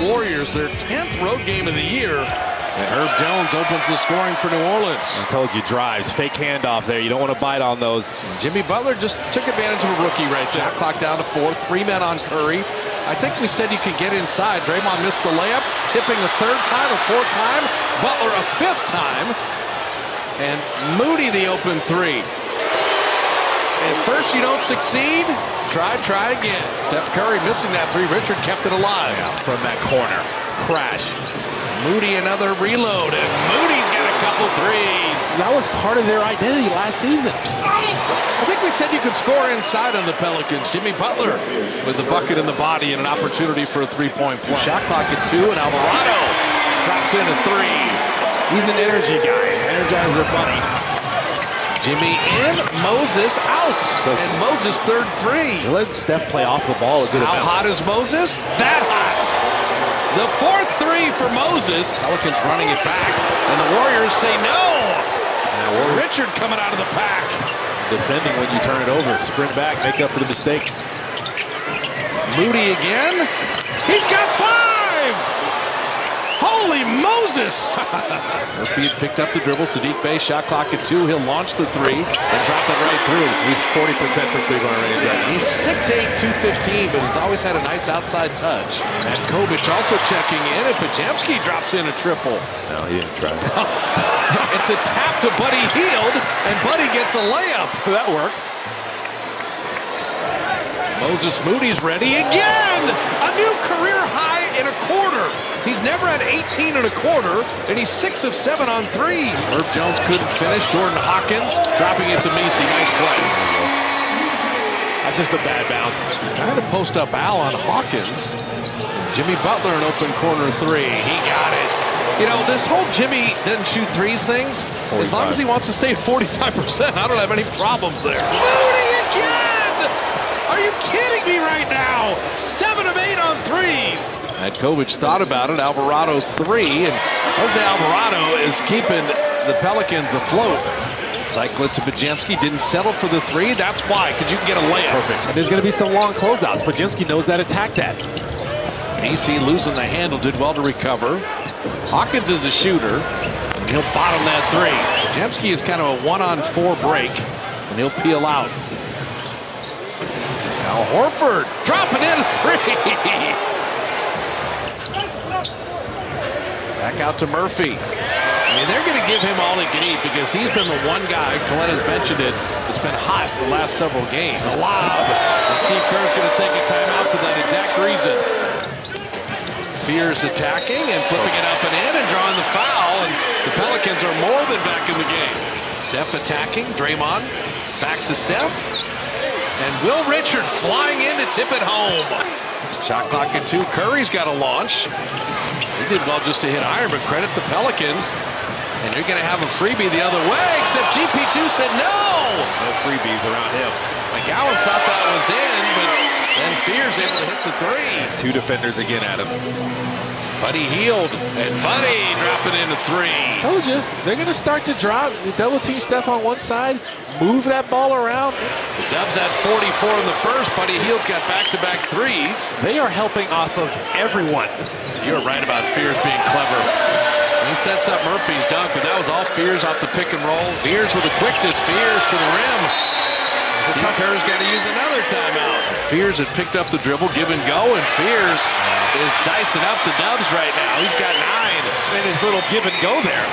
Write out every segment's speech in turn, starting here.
Warriors, their 10th road game of the year. And Herb Jones opens the scoring for New Orleans. I told you, drives, fake handoff there. You don't want to bite on those. Jimmy Butler just took advantage of a rookie right there. Shot clock down to 4, 3 men on Curry. I think we said you could get inside. Draymond missed the layup, tipping a 3rd time, a 4th time. Butler a 5th time. And Moody the open 3. At first you don't succeed, try again. Steph Curry missing that 3. Richard kept it alive. From that corner, crash. Moody another reload, and Moody's got a couple threes. That was part of their identity last season. I think we said you could score inside on the Pelicans. Jimmy Butler with the bucket in the body and an opportunity for a 3-point play. Shot clock at 2, and Alvarado drops in a 3. He's an energy guy, Energizer Bunny. Jimmy in, Moses out, and Moses 3rd 3. They let Steph play off the ball a good amount. How hot is Moses? That hot. The 4th 3 for Moses. Pelicans running it back, and the Warriors say no. Richard coming out of the pack. Defending when you turn it over. Sprint back, make up for the mistake. Moody again. He's got 5. Holy Moses! Murphy picked up the dribble. Sadiq Bey shot clock at 2. He'll launch the 3 and drop it right through. He's 40% from three-point range right now. He's 6'8", 215, but has always had a nice outside touch. And Kovic also checking in, and Pajamski drops in a triple. No, he didn't try. It's a tap to Buddy Hield, and Buddy gets a layup. That works. Moses Moody's ready again! A new career high in a quarter. He's never had 18 and a quarter, and he's 6 of 7 on 3. Herb Jones couldn't finish. Jordan Hawkins dropping it to Messi. Nice play. That's just a bad bounce. Trying to post up Al on Hawkins. Jimmy Butler an open corner 3. He got it. You know, this whole Jimmy doesn't shoot threes things, 45. As long as he wants to stay at 45%, I don't have any problems there. Moody again! Are you kidding me right now? 7 of 8 on threes. And Kovic thought about it. Alvarado 3, and Jose Alvarado is keeping the Pelicans afloat. Cycle it to Pajamski, didn't settle for the 3. That's why, because you can get a layup. Perfect. And there's going to be some long closeouts. Pajamski knows that. Attack that. AC losing the handle, did well to recover. Hawkins is a shooter, and he'll bottom that 3. Pajamski is kind of a 1-on-4 break, and he'll peel out. Now Horford dropping in a 3. Back out to Murphy. I mean, they're going to give him all he can eat because he's been the one guy, Colette has mentioned it, that's been hot the last several games. A lob. And Steve Kerr's going to take a timeout for that exact reason. Fears attacking and flipping it up and in and drawing the foul, and the Pelicans are more than back in the game. Steph attacking, Draymond back to Steph, and Will Richard flying in to tip it home. Shot clock at 2, Curry's got a launch. He did well just to hit iron, but credit the Pelicans. And you're going to have a freebie the other way, except GP2 said no. No freebies around him. McGowan thought that was in, but then Fears able to hit the 3. 2 defenders again at him. Buddy Hield, and Buddy dropping in a 3. Told you, they're going to start to drop. Double team Steph on one side, move that ball around. The Dubs had 44 in the first. Buddy Hield's got back-to-back 3s. They are helping off of everyone. You're right about Fears being clever. He sets up Murphy's dunk, but that was all Fears off the pick and roll. Fears with the quickness, Fears to the rim. Tucker's got to use another timeout. Fears had picked up the dribble, give and go, and Fears is dicing up the Dubs right now. He's got 9. And his little give and go there.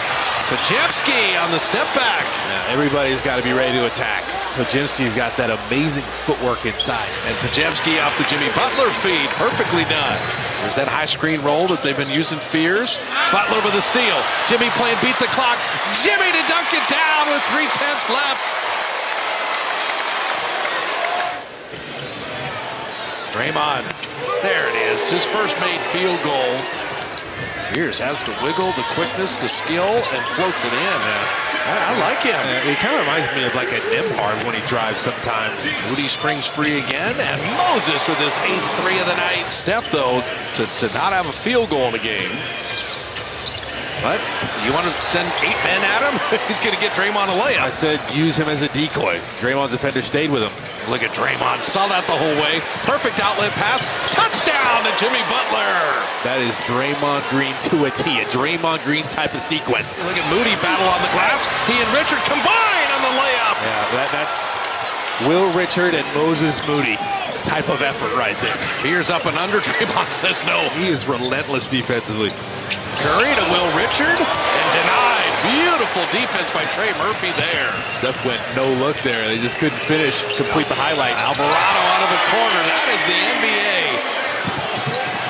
Pajamski on the step back. Yeah, everybody's got to be ready to attack. Pajamski's got that amazing footwork inside. And Pajamski off the Jimmy Butler feed. Perfectly done. There's that high screen roll that they've been using Fears. Butler with a steal. Jimmy playing beat the clock. Jimmy to dunk it down with 3/10 left. Draymond. There it is. His first made field goal. Fears has the wiggle, the quickness, the skill, and floats it in. I like him. It kind of reminds me of like a Nimhard when he drives sometimes. Moody springs free again, and Moses with his 8th 3 of the night. Steph, though, to not have a field goal in the game. But you want to send 8 men at him? He's going to get Draymond a layup. I said use him as a decoy. Draymond's defender stayed with him. Look at Draymond, saw that the whole way. Perfect outlet pass, touchdown to Jimmy Butler. That is Draymond Green to a T, a Draymond Green type of sequence. Look at Moody battle on the glass. He and Richard combine on the layup. Yeah, that's Will Richard and Moses Moody type of effort right there. Fears up and under. Draymond says no. He is relentless defensively. Curry to Will Richard and denied. Beautiful defense by Trey Murphy there. Steph went no look there. They just couldn't complete the highlight. Alvarado out of the corner. That is the NBA.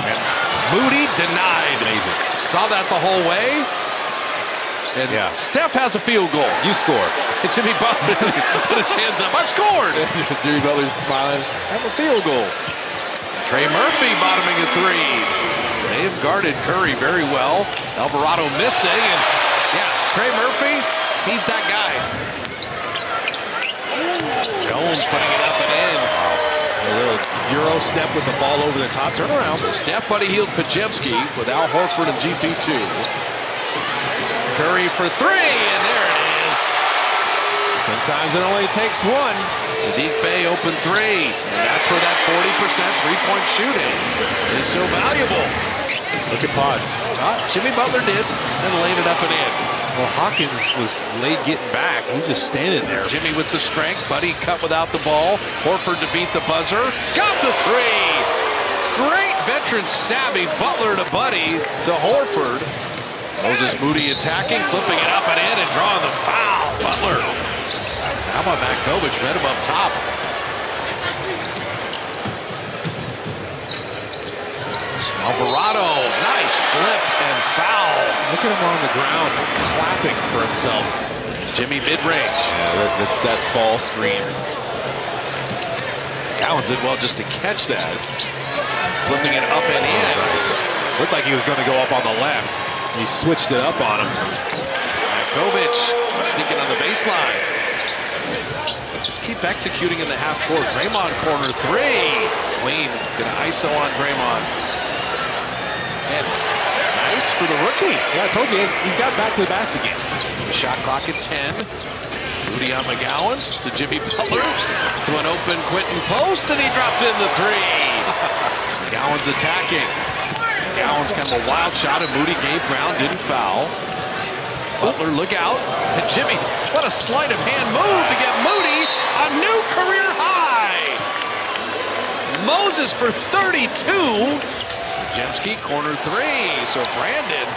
And Moody denied. Amazing. Saw that the whole way. And yeah. Steph has a field goal. You score. And Jimmy Butler put his hands up. I've scored. Jimmy Butler's smiling. Have a field goal. Trey Murphy bottoming a three. They have guarded Curry very well. Alvarado missing. And yeah, Trey Murphy, he's that guy. Jones putting it up and in. A little Euro step with the ball over the top. Turn around. Steph buddy healed Pajemski with Al Horford and GP2. Curry for three, and there it is. Sometimes it only takes one. Sadiq Bey open three, and that's where that 40% three-point shooting is so valuable. Look at Pods. Jimmy Butler did, and laid it up and in. Well, Hawkins was late getting back. He was just standing there. Jimmy with the strength. Buddy cut without the ball. Horford to beat the buzzer. Got the three. Great veteran savvy. Butler to Buddy to Horford. Moses Moody attacking, flipping it up and in, and drawing the foul. Butler. How about Makovic? Met him up top. Alvarado, nice flip and foul. Look at him on the ground, clapping for himself. Jimmy mid-range. Yeah, that's that ball screen. Cowens did well just to catch that. Flipping it up and in. Looked like he was going to go up on the left. He switched it up on him. Makovic sneaking on the baseline. Just keep executing in the half court. Draymond corner three. Clean. Gonna ISO on Draymond. And nice for the rookie. Yeah, I told you, he's got back to the basket game. Shot clock at 10. Rudy on McGowan's to Jimmy Butler. To an open Quentin post, and he dropped in the three. McGowan's attacking. McGowan's kind of a wild shot, and Moody gave ground, didn't foul. Butler, look out. And Jimmy, what a sleight of hand move to get Moody a new career high. Moses for 32. Jemski, corner three. So Brandon,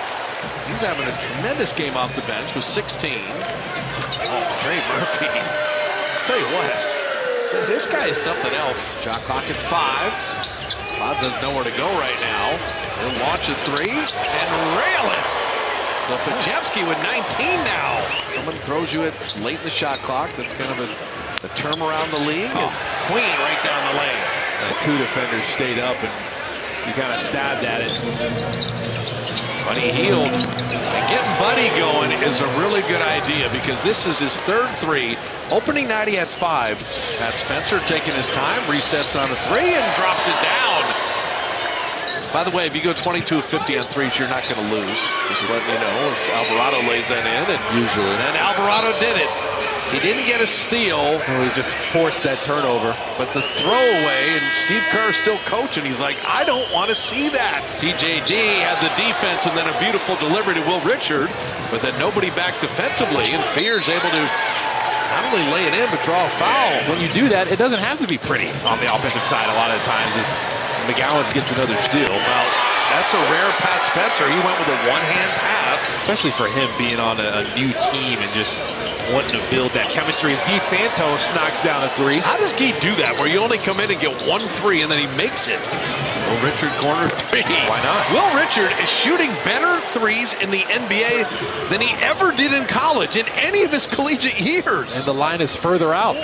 he's having a tremendous game off the bench with 16. Oh, Trey Murphy. I'll tell you what, this guy is something else. Shot clock at 5. Bob doesn't know where to go right now. He'll launch a three and rail it. So Pajemski with 19 now. Someone throws you it late in the shot clock. That's kind of a term around the league. Is Queen right down the lane. Two defenders stayed up, and he kind of stabbed at it. Buddy healed. And getting Buddy going is a really good idea because this is his third three. Opening night he had 5. Pat Spencer taking his time, resets on a three and drops it down. By the way, if you go 22 of 50 on threes, you're not going to lose. Just letting you know, as Alvarado lays that in. And usually. And Alvarado did it. He didn't get a steal. Oh, he just forced that turnover. But the throwaway, and Steve Kerr still coaching. He's like, I don't want to see that. TJD had the defense and then a beautiful delivery to Will Richard. But then nobody back defensively. And Fear's able to not only lay it in, but draw a foul. When you do that, it doesn't have to be pretty on the offensive side a lot of the times. As McGowan's gets another steal. Well, that's a rare Pat Spencer. He went with a one-hand pass. Especially for him being on a new team and just wanting to build that chemistry as Guy Santos knocks down a three. How does Guy do that, where you only come in and get 1 3 and then he makes it? Will Richard corner three. Why not? Will Richard is shooting better threes in the NBA than he ever did in college in any of his collegiate years. And the line is further out.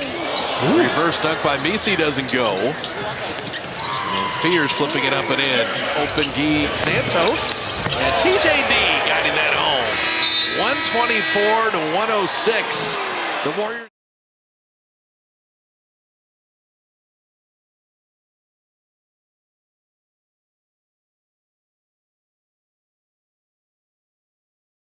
Reverse dunk by Misi doesn't go. And Fears flipping it up and in. Open Guy Santos. And TJD guiding that home. 124 to 106. The Warriors.